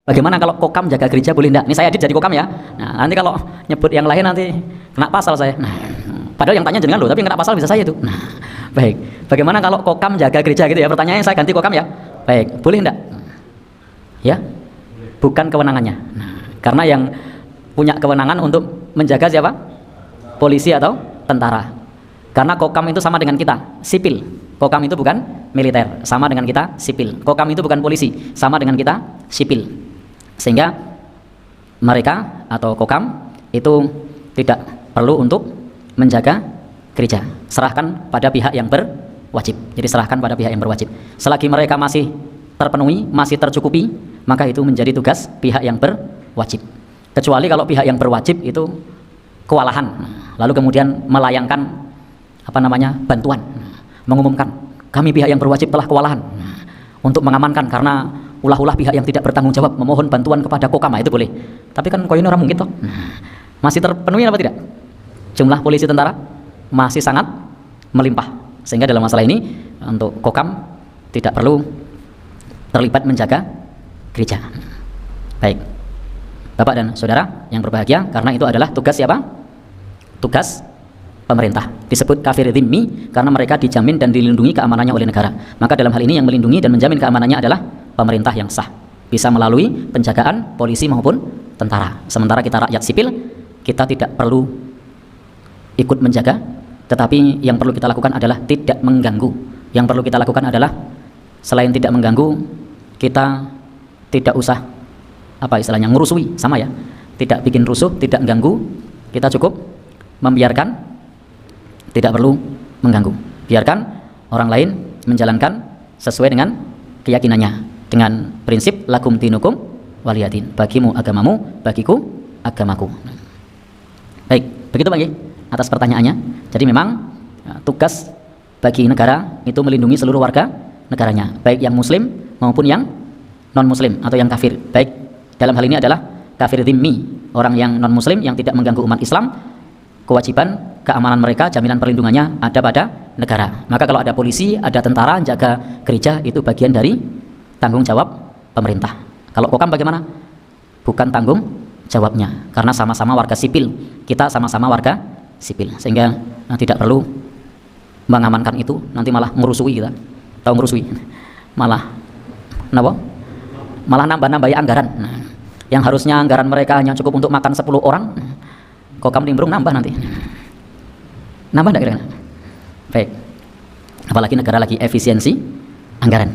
Bagaimana kalau kokam jaga gereja boleh enggak? Ini saya Adit jadi kokam ya. Nah, nanti kalau nyebut yang lain nanti kena pasal saya. Nah, padahal yang tanya jenengan loh, tapi yang kena pasal bisa saya itu. Nah, baik. Bagaimana kalau kokam jaga gereja gitu ya? Pertanyaannya saya ganti kokam ya. Baik, boleh enggak? Ya. Bukan kewenangannya. Nah, karena yang punya kewenangan untuk menjaga siapa? Polisi atau tentara. Karena kokam itu sama dengan kita, sipil. Kokam itu bukan militer, sama dengan kita sipil. Kokam itu bukan polisi, sama dengan kita sipil. Sehingga mereka atau kokam itu tidak perlu untuk menjaga gereja. Serahkan pada pihak yang berwajib. Jadi serahkan pada pihak yang berwajib. Selagi mereka masih terpenuhi, masih tercukupi, maka itu menjadi tugas pihak yang berwajib. Kecuali kalau pihak yang berwajib itu kewalahan, lalu kemudian melayangkan bantuan, mengumumkan kami pihak yang berwajib telah kewalahan untuk mengamankan karena ulah-ulah pihak yang tidak bertanggung jawab memohon bantuan kepada kokam, itu boleh. Tapi kan koyone orang mungkin toh. Masih terpenuhi apa tidak? Jumlah polisi tentara masih sangat melimpah. Sehingga dalam masalah ini untuk kokam tidak perlu terlibat menjaga gereja. Baik. Bapak dan saudara yang berbahagia, karena itu adalah tugas siapa? Tugas pemerintah. Disebut kafir dhimmi karena mereka dijamin dan dilindungi keamanannya oleh negara. Maka dalam hal ini yang melindungi dan menjamin keamanannya adalah pemerintah yang sah, bisa melalui penjagaan polisi maupun tentara. Sementara kita rakyat sipil, kita tidak perlu ikut menjaga, tetapi yang perlu kita lakukan adalah tidak mengganggu. Yang perlu kita lakukan adalah selain tidak mengganggu, kita tidak usah ngurusui, sama ya, tidak bikin rusuh, tidak mengganggu. Kita cukup membiarkan, tidak perlu mengganggu. Biarkan orang lain menjalankan sesuai dengan keyakinannya, dengan prinsip lakum dinukum waliyadin, bagimu agamamu, bagiku agamaku. Baik, begitu Pak Nggih atas pertanyaannya. Jadi memang tugas bagi negara itu melindungi seluruh warga negaranya, baik yang muslim maupun yang non muslim atau yang kafir. Baik dalam hal ini adalah kafir dhimmi, orang yang non muslim yang tidak mengganggu umat Islam. Kewajiban keamanan mereka, jaminan perlindungannya ada pada negara. Maka kalau ada polisi, ada tentara jaga gereja, itu bagian dari tanggung jawab pemerintah. Kalau kokam bagaimana? Bukan tanggung jawabnya, karena sama-sama warga sipil. Kita sama-sama warga sipil, sehingga tidak perlu mengamankan itu, nanti malah ngerusui kita. Tahu ngerusui? Malah nambah-nambahi anggaran. Yang harusnya anggaran mereka hanya cukup untuk makan 10 orang, kokam nimbrung nambah nanti. Nambah enggak kira-kira? Baik. Apalagi negara lagi efisiensi anggaran.